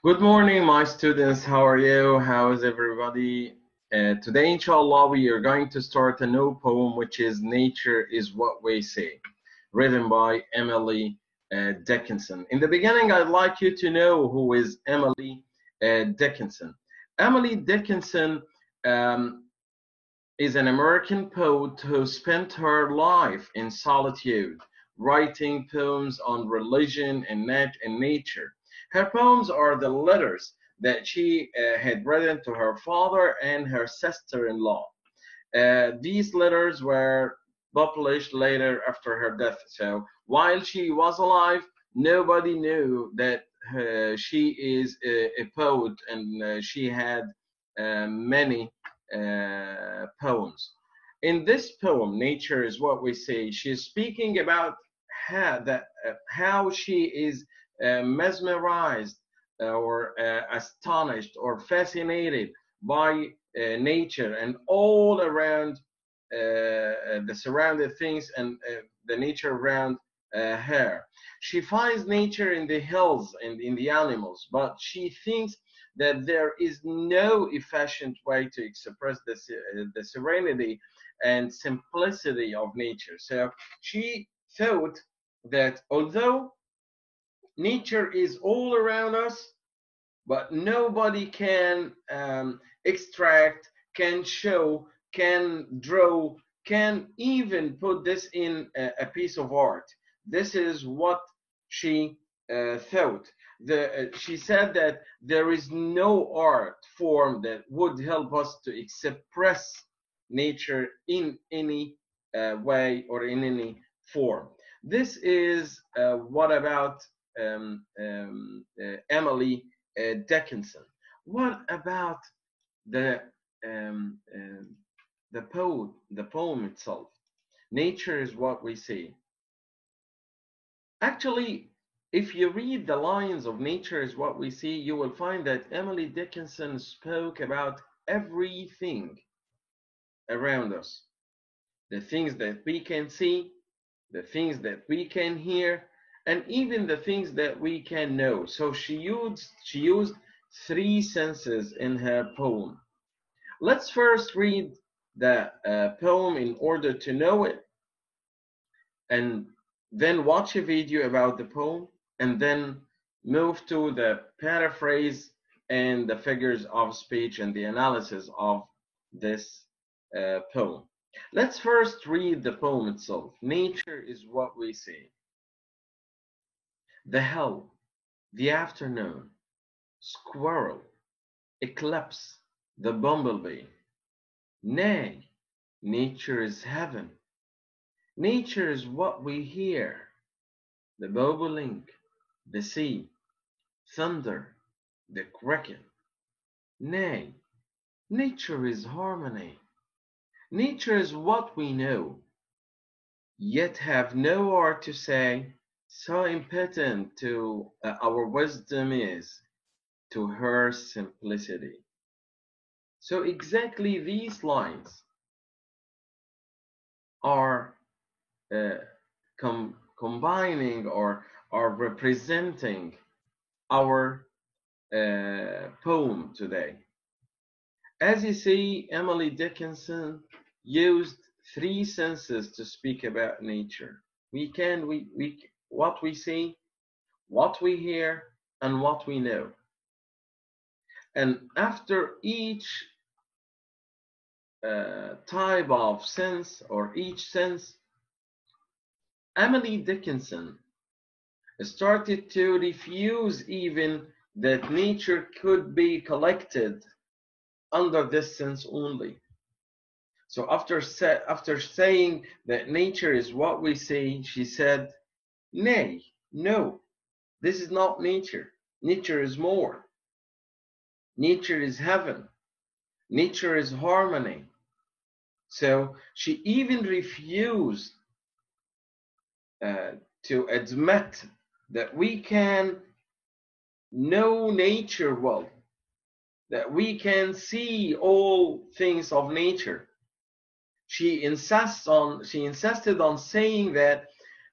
Good morning, my students. How are you? How is everybody? Today, inshallah, we are going to start a new poem, which is Nature is What We See, written by Emily Dickinson. In the beginning, I'd like you to know who is Emily Dickinson. Emily Dickinson um, is an American poet who spent her life in solitude, writing poems on religion and nature. Her poems are the letters that she had written to her father and her sister-in-law. These letters were published later after her death. So while she was alive, nobody knew that she is a poet and she had many poems. In this poem, Nature is What We See, she's speaking about how she is mesmerized or astonished or fascinated by nature and all around the surrounding things and the nature around her. She finds nature in the hills and in the animals, but she thinks that there is no efficient way to express the serenity and simplicity of nature. So she thought that although nature is all around us, but nobody can extract, can show, can draw, can even put this in a piece of art. This is what she thought. She said that there is no art form that would help us to express nature in any way or in any form. This is what about Emily Dickinson. What about the um, um, the poem itself? Nature is what we see. Actually, if you read the lines of Nature is What We See, you will find that Emily Dickinson spoke about everything around us. The things that we can see, the things that we can hear, and even the things that we can know. So she used three senses in her poem. Let's first read the poem in order to know it, and then watch a video about the poem, and then move to the paraphrase and the figures of speech and the analysis of this poem. Let's first read the poem itself. Nature is what we see. The hill, the afternoon, squirrel, eclipse, the bumblebee. Nay, nature is heaven. Nature is what we hear. The bobolink, the sea, thunder, the cricket. Nay, nature is harmony. Nature is what we know, yet have no art to say, so impotent to our wisdom is, to her simplicity. So exactly these lines are uh, combining or are representing our poem today. As you see, Emily Dickinson used three senses to speak about nature. We what we see, what we hear, and what we know. And after each type of sense or each sense, Emily Dickinson started to refuse even that nature could be collected under this sense only. So after saying that nature is what we see, she said, nay, no, this is not nature. Nature is more. Nature is heaven. Nature is harmony. So she even refused uh, to admit that we can know nature well, that we can see all things of nature. She insisted on saying that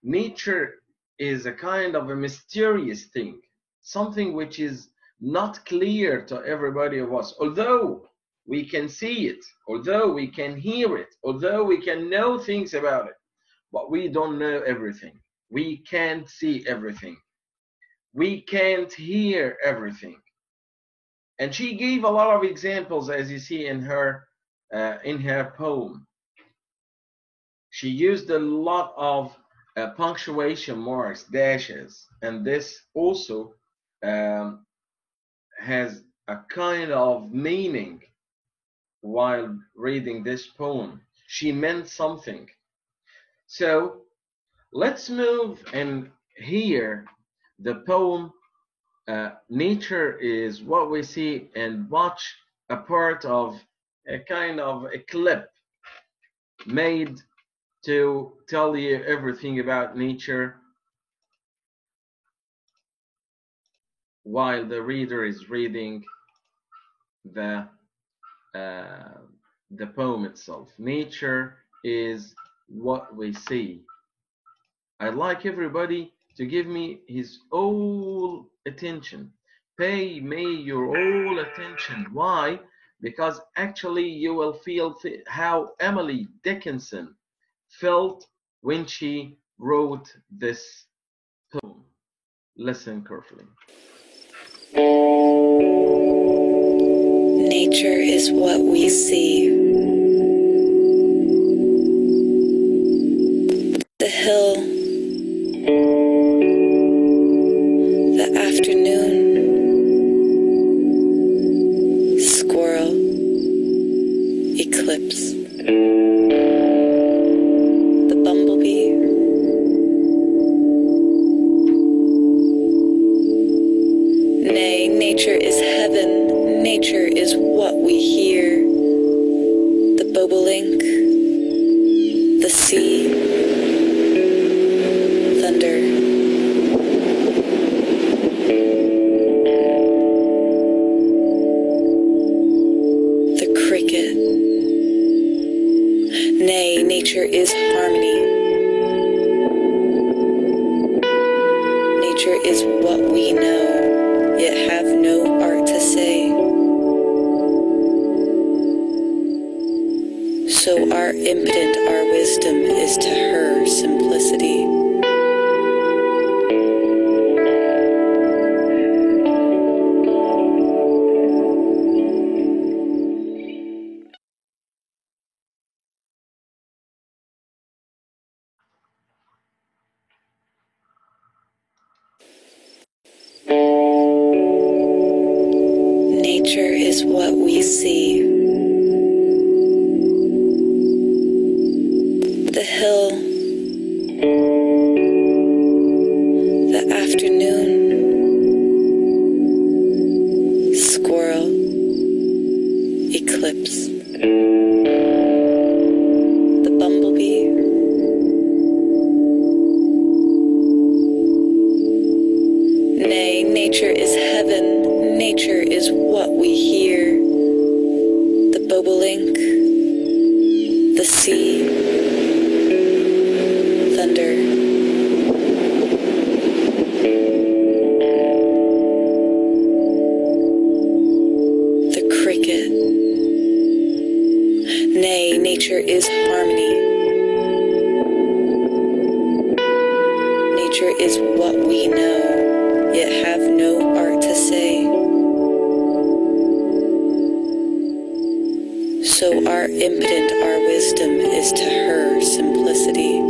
nature is a kind of a mysterious thing, something which is not clear to everybody of us. Although we can see it, although we can hear it, although we can know things about it, but we don't know everything. We can't see everything. We can't hear everything. And she gave a lot of examples, as you see in her poem. She used a lot of punctuation marks, dashes, and this also has a kind of meaning while reading this poem. She meant something. So let's move and hear the poem Nature is What We See, and watch a part of a kind of a clip made to tell you everything about nature while the reader is reading the poem itself. Nature is what we see. I'd like everybody to give me his all attention. Pay me your all attention. Why? Because actually you will feel how Emily Dickinson felt when she wrote this poem. Listen carefully. Nature is what we see. The hill, the afternoon, squirrel, eclipse, the bumblebee, nay, nature is heaven, nature is what we hear, the bobolink, the sea, thunder, the cricket. Nay, nature is harmony. Nature is what we know, yet have no art to say. So our impotent, our wisdom is to her simplicity. Nature is what we see. The hill, the afternoon, squirrel, eclipse, the bumblebee, nay, nature is heaven, nature is what we hear, the bobolink, the sea, thunder, the cricket. Nay, nature is harmony. Nature is what we know, yet have no art to say. So our impotent, our wisdom is to her simplicity.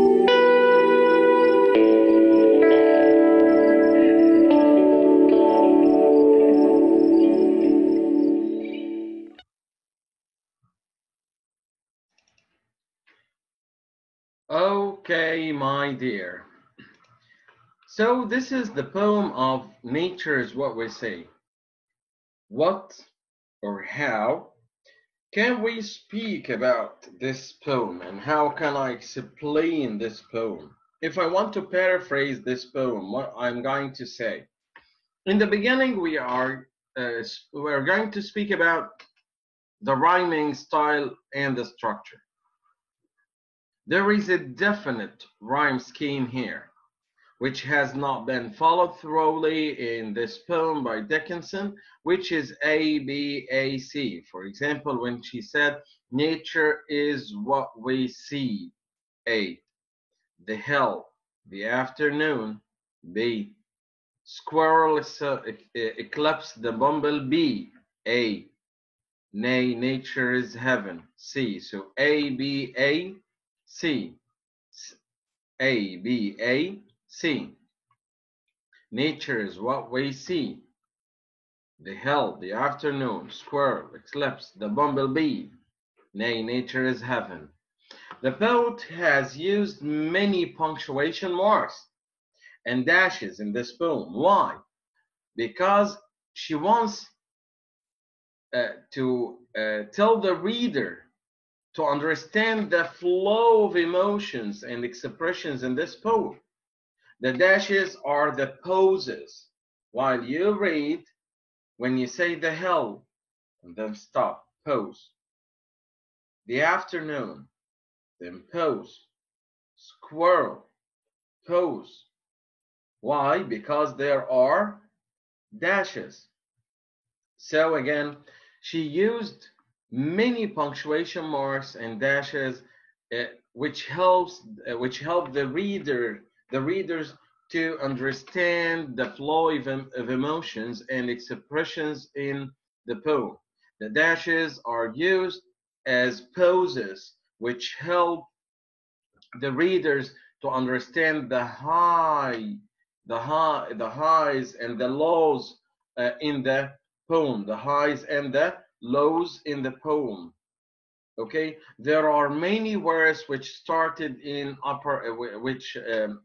Okay, my dear. So this is the poem of Nature is What We See. What or how can we speak about this poem, and how can I explain this poem? If I want to paraphrase this poem, what I'm going to say. In the beginning, we're going to speak about the rhyming style and the structure. There is a definite rhyme scheme here, which has not been followed thoroughly in this poem by Dickinson, which is A, B, A, C. For example, when she said, nature is what we see, A. The hill, the afternoon, B. Squirrel eclipse the bumblebee, A. Nay, nature is heaven, C. So A, B, A, C. A, B, A, C. Nature is what we see. The hill, the afternoon, squirrel, eclipse, the bumblebee. Nay, nature is heaven. The poet has used many punctuation marks and dashes in this poem. Why? Because she wants to tell the reader to understand the flow of emotions and expressions in this poem. The dashes are the pauses. While you read, when you say the hill, and then stop, pause. The afternoon, then pause. Squirrel, pause. Why? Because there are dashes. So again, she used many punctuation marks and dashes, which help the readers to understand the flow of emotions and expressions in the poem. The dashes are used as pauses, which help the readers to understand the highs and the lows in the poem, the highs and the lows in the poem. Okay, there are many words which started in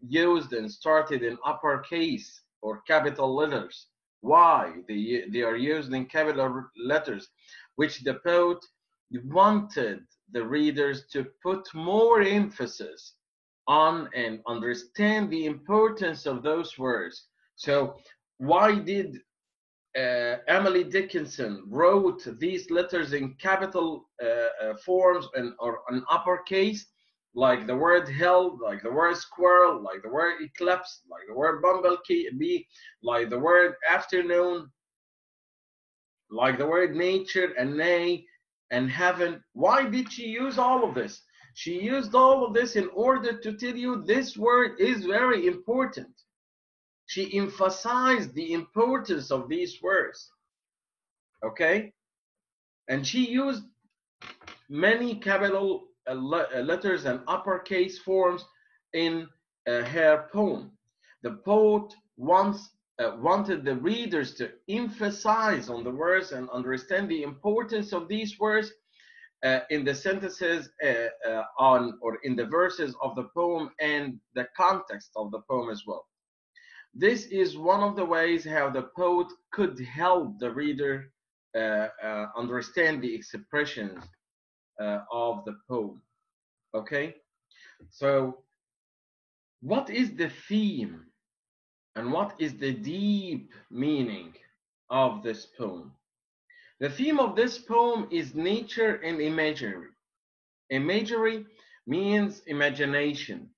used and started in uppercase or capital letters. Why? They are used in capital letters, which the poet wanted the readers to put more emphasis on and understand the importance of those words. So why did Emily Dickinson wrote these letters in capital forms or an uppercase, like the word hill, like the word squirrel, like the word eclipse, like the word bumblebee, like the word afternoon, like the word nature and nay and heaven? Why did she use all of this? She used all of this in order to tell you this word is very important. She emphasized the importance of these words. Okay? And she used many capital letters and uppercase forms in her poem. The poet wanted the readers to emphasize on the words and understand the importance of these words in the sentences or in the verses of the poem and the context of the poem as well. This is one of the ways how the poet could help the reader understand the expressions of the poem. Okay, so what is the theme and what is the deep meaning of this poem? The theme of this poem is nature and imagery. Imagery means imagination.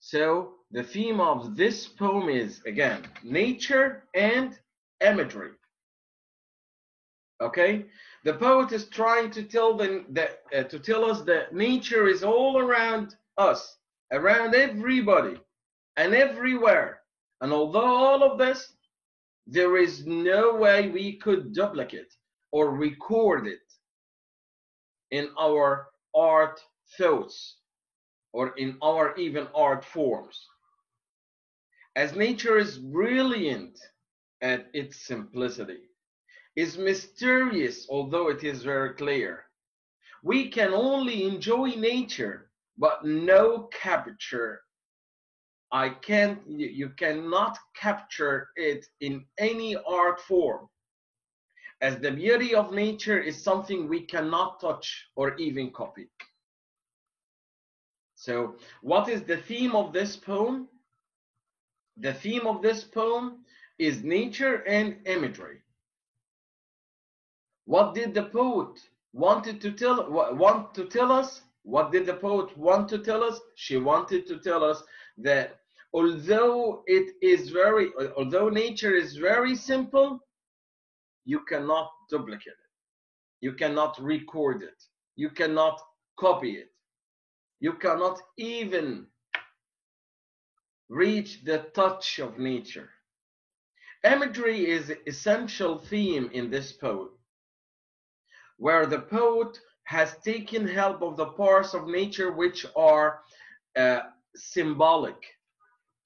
So the theme of this poem is, again, nature and imagery. Okay, the poet is trying to tell us that nature is all around us, around everybody, and everywhere. And although all of this, there is no way we could duplicate or record it in our art thoughts or in our even art forms. As nature is brilliant at its simplicity, is mysterious although it is very clear. We can only enjoy nature, but no capture. You cannot capture it in any art form, as the beauty of nature is something we cannot touch or even copy. So what is the theme of this poem? The theme of this poem is nature and imagery. What did the poet want to tell us? What did the poet want to tell us? She wanted to tell us that Although nature is very simple, you cannot duplicate it. You cannot record it. You cannot copy it. You cannot even reach the touch of nature. Imagery is an essential theme in this poem, where the poet has taken help of the parts of nature which are symbolic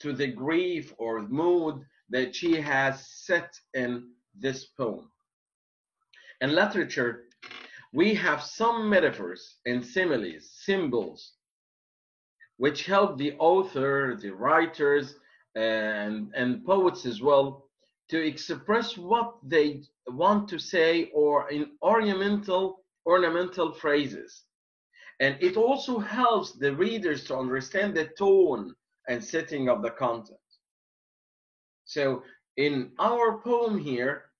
to the grief or mood that she has set in this poem. In literature, we have some metaphors and similes, symbols, which help the author, the writers, and poets as well to express what they want to say, or in ornamental phrases. And it also helps the readers to understand the tone and setting of the content. So in our poem here,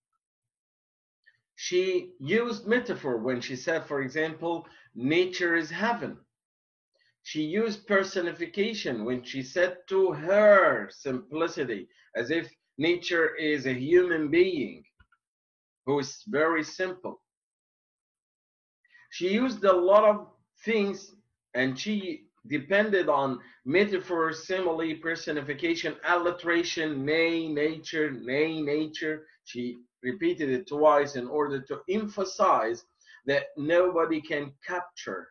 she used metaphor when she said, for example, nature is heaven. She used personification when she said to her simplicity, as if nature is a human being who is very simple. She used a lot of things, and she depended on metaphor, simile, personification, alliteration, nay, nature, nay, nature. She repeated it twice in order to emphasize that nobody can capture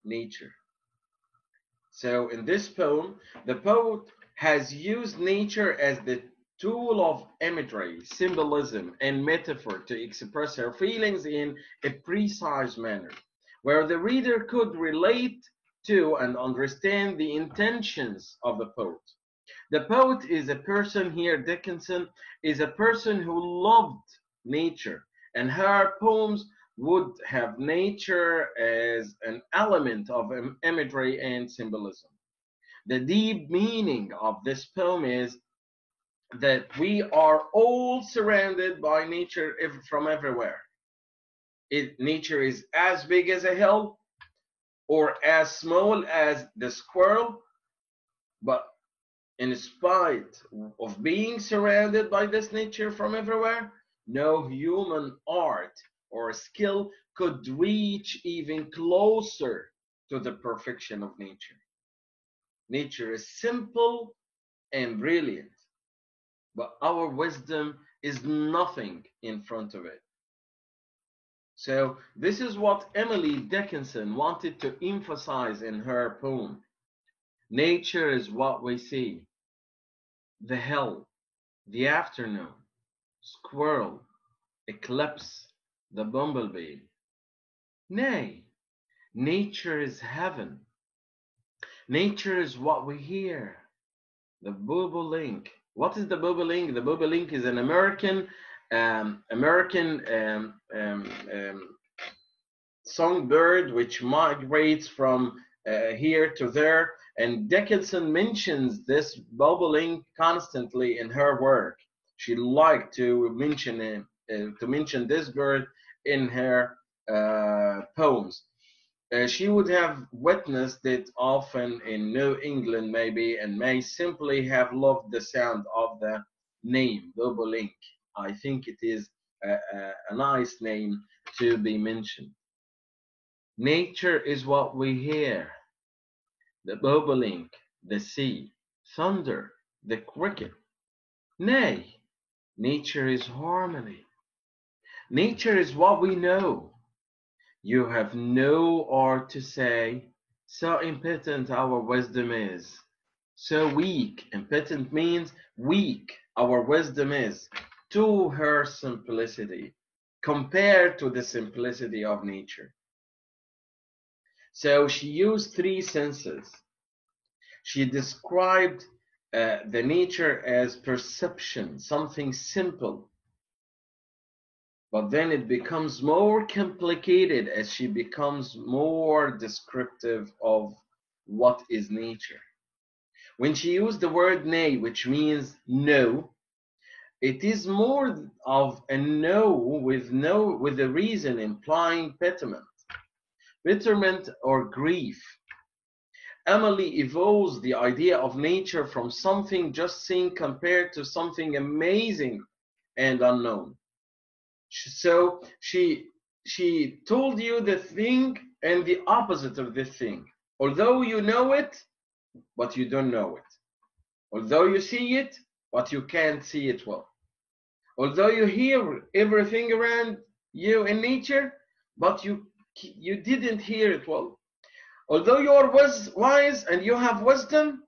nature. So in this poem, the poet has used nature as the tool of imagery, symbolism, and metaphor to express her feelings in a precise manner, where the reader could relate to and understand the intentions of the poet. The poet is a person here, Dickinson, is a person who loved nature, and her poems would have nature as an element of imagery and symbolism. The deep meaning of this poem is that we are all surrounded by nature from everywhere. Nature is as big as a hill or as small as the squirrel, but in spite of being surrounded by this nature from everywhere, no human art or skill could reach even closer to the perfection of nature. Nature is simple and brilliant, but our wisdom is nothing in front of it. So this is what Emily Dickinson wanted to emphasize in her poem. Nature is what we see. The hill, the afternoon, squirrel, eclipse, the bumblebee. Nay, nature is heaven. Nature is what we hear. The bobolink. What is the bobolink? The bobolink is an American songbird which migrates from here to there, and Dickinson mentions this bobolink constantly in her work. She liked to mention this bird in her poems. She would have witnessed it often in New England, maybe, and may simply have loved the sound of the name, bobolink. I think it is a nice name to be mentioned. Nature is what we hear. The bobolink, the sea, thunder, the cricket. Nay, nature is harmony. Nature is what we know. You have no art to say, so impotent our wisdom is. So weak, impotent means weak, our wisdom is, to her simplicity, compared to the simplicity of nature. So she used three senses. She described the nature as perception, something simple. But then it becomes more complicated as she becomes more descriptive of what is nature. When she used the word nay, which means no, it is more of a no with a reason implying betterment or grief. Emily evolves the idea of nature from something just seen compared to something amazing and unknown. So she told you the thing and the opposite of this thing. Although you know it, but you don't know it. Although you see it, but you can't see it well. Although you hear everything around you in nature, but you didn't hear it well. Although you are wise and you have wisdom,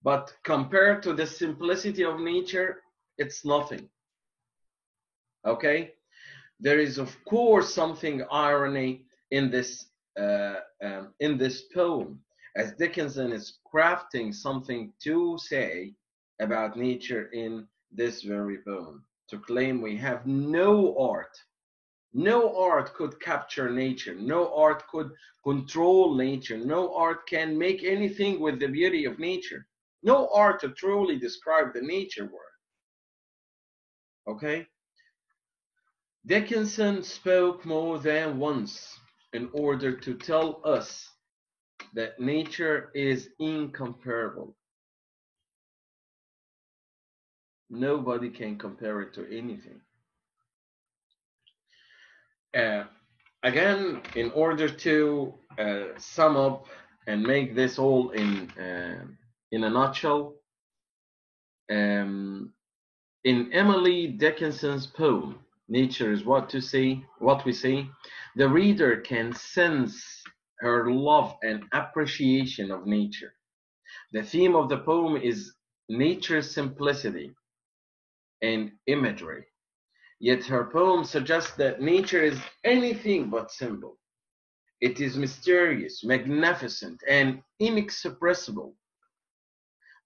but compared to the simplicity of nature, it's nothing. Okay? There is, of course, something irony in this poem, as Dickinson is crafting something to say about nature in this very poem. To claim we have no art. No art could capture nature. No art could control nature. No art can make anything with the beauty of nature. No art to truly describe the nature world. Okay? Dickinson spoke more than once in order to tell us that nature is incomparable. Nobody can compare it to anything. Again, in order to sum up and make this all in a nutshell, in Emily Dickinson's poem, Nature is what we see, the reader can sense her love and appreciation of nature. The theme of the poem is nature's simplicity and imagery. Yet her poem suggests that nature is anything but simple. It is mysterious, magnificent, and inexpressible.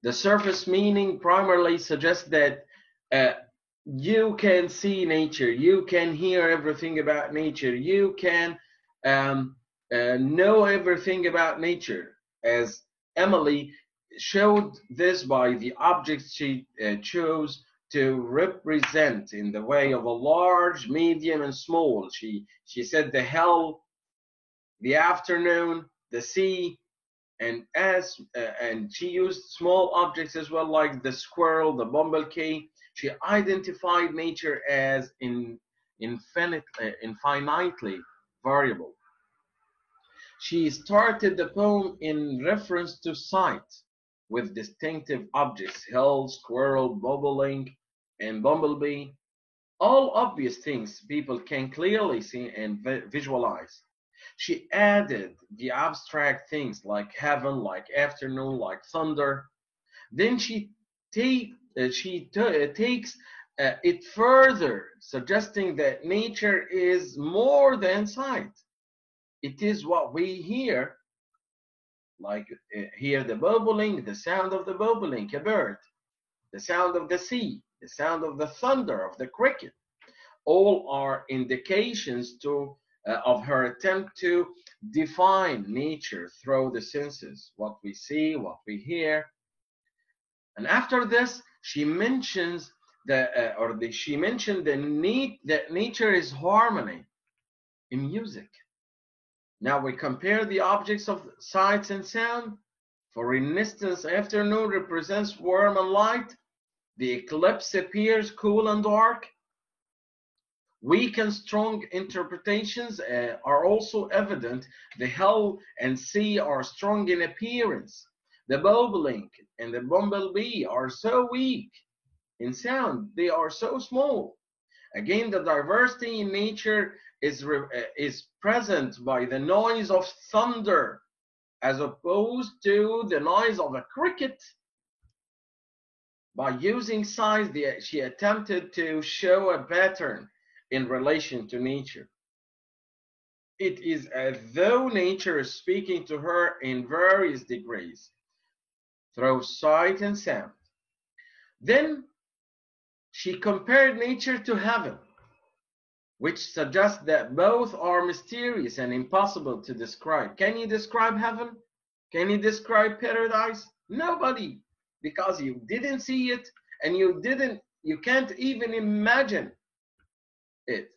The surface meaning primarily suggests that you can see nature, you can hear everything about nature, you can know everything about nature, as Emily showed this by the objects she chose to represent in the way of a large, medium, and small. She said the hill, the afternoon, the sea, and she used small objects as well, like the squirrel, the bumblebee. She identified nature as infinitely variable. She started the poem in reference to sight, with distinctive objects: hill, squirrel, bobolink, and bumblebee, all obvious things people can clearly see and visualize. She added the abstract things like heaven, like afternoon, like thunder. Then she takes it further, suggesting that nature is more than sight. It is what we hear, like hear the bobolink, the sound of the bobolink, a bird, the sound of the sea, the sound of the thunder, of the cricket. All are indications of her attempt to define nature through the senses, what we see, what we hear. And after this, she mentions she mentioned that nature is harmony in music. Now we compare the objects of sight and sound. For instance, afternoon represents warm and light. The eclipse appears cool and dark. Weak and strong interpretations are also evident. The hill and sea are strong in appearance. The bobolink and the bumblebee are so weak in sound. They are so small. Again, the diversity in nature is present by the noise of thunder as opposed to the noise of a cricket. By using size, she attempted to show a pattern in relation to nature. It is as though nature is speaking to her in various degrees through sight and sound. Then she compared nature to heaven, which suggests that both are mysterious and impossible to describe. Can you describe heaven? Can you describe paradise? Nobody, because you didn't see it and you can't even imagine it.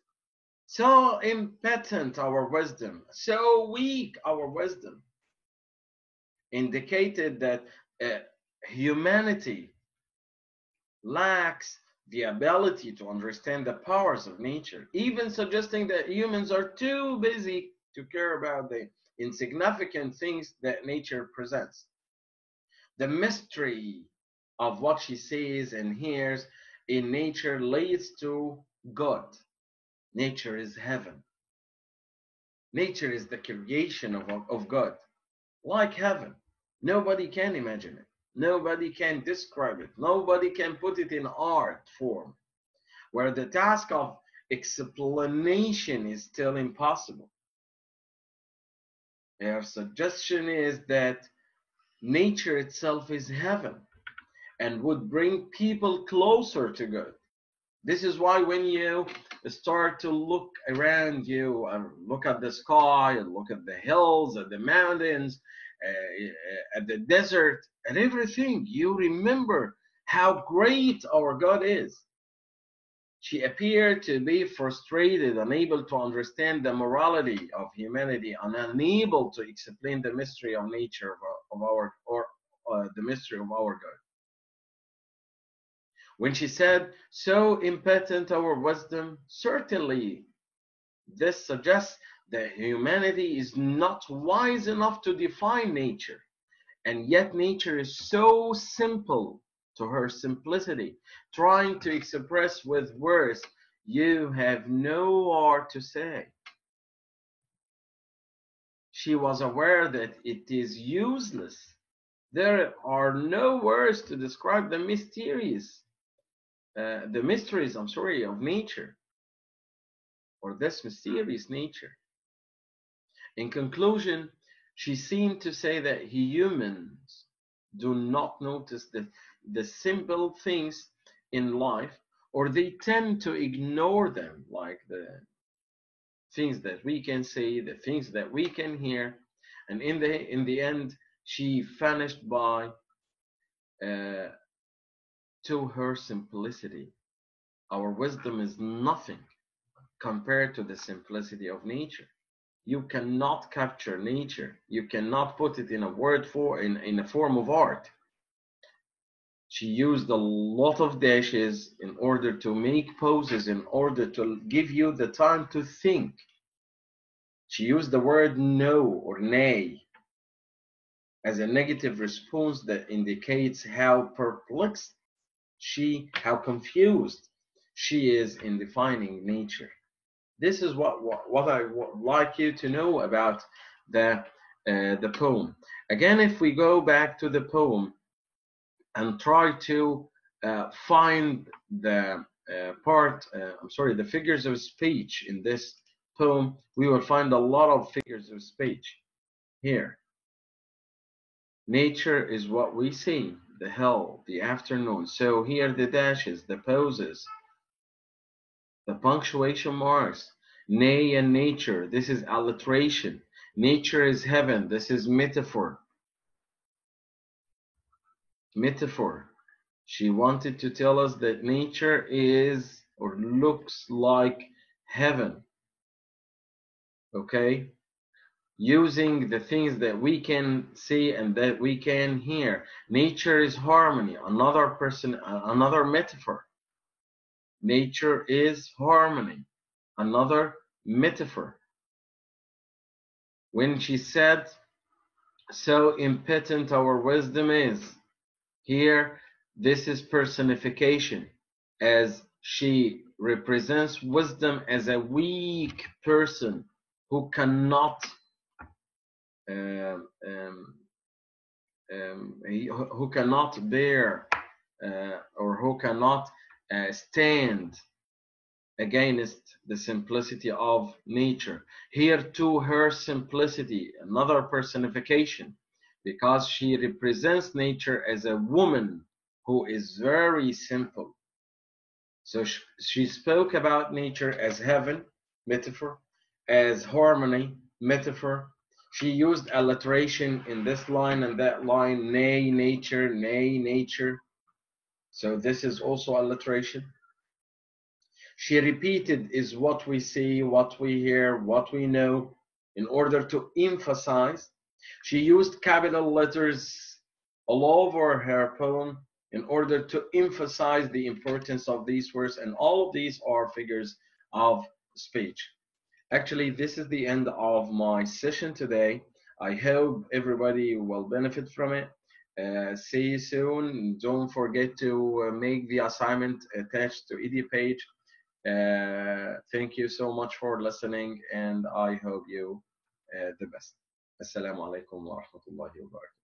So impotent our wisdom, so weak our wisdom. indicated that humanity lacks the ability to understand the powers of nature, even suggesting that humans are too busy to care about the insignificant things that nature presents. The mystery of what she sees and hears in nature leads to God. Nature is heaven. Nature is the creation of God, like heaven. Nobody can imagine it. Nobody can describe it. Nobody can put it in art form, where the task of explanation is still impossible. Their suggestion is that nature itself is heaven and would bring people closer to God. This is why when you start to look around you and look at the sky and look at the hills and the mountains, at the desert and everything, you remember how great our God is. She appeared to be frustrated, unable to understand the morality of humanity, and unable to explain the mystery of nature of our, or the mystery of our God. When she said, "So impotent our wisdom," certainly this suggests that humanity is not wise enough to define nature, and yet nature is so simple to her simplicity, trying to express with words, you have no art to say. She was aware that it is useless. There are no words to describe the mysteries of nature, or this mysterious nature. In conclusion, she seemed to say that humans do not notice the simple things in life, or they tend to ignore them, like the things that we can see, the things that we can hear. And in the end, she finished by to her simplicity. Our wisdom is nothing compared to the simplicity of nature. You cannot capture nature. You cannot put it in a word in a form of art. She used a lot of dashes in order to make poses, in order to give you the time to think. She used the word no or nay as a negative response that indicates how perplexed how confused she is in defining nature. This is what I would like you to know about the poem. Again, if we go back to the poem and try to find the the figures of speech in this poem, we will find a lot of figures of speech here. Nature is what we see, the hill, the afternoon. So here the dashes, the poses, the punctuation marks, nay and nature, this is alliteration. Nature is heaven, this is metaphor. Metaphor. She wanted to tell us that nature is or looks like heaven. Okay? Using the things that we can see and that we can hear. Nature is harmony, another metaphor. Nature is harmony, another metaphor. When she said, so impotent our wisdom is, here this is personification, as she represents wisdom as a weak person who cannot who cannot bear or who cannot stand against the simplicity of nature. Here too, her simplicity, another personification, because she represents nature as a woman who is very simple. So she spoke about nature as heaven, metaphor, as harmony, metaphor. She used alliteration in this line and that line, nay, nature, nay, nature. So this is also alliteration. She repeated is what we see, what we hear, what we know, in order to emphasize She used capital letters all over her poem in order to emphasize the importance of these words, and all of these are figures of speech. Actually, this is the end of my session today. I hope everybody will benefit from it. See you soon. Don't forget to make the assignment attached to EduPage. Thank you so much for listening, and I hope you the best. Assalamu alaikum wa rahmatullahi wa barakatuh.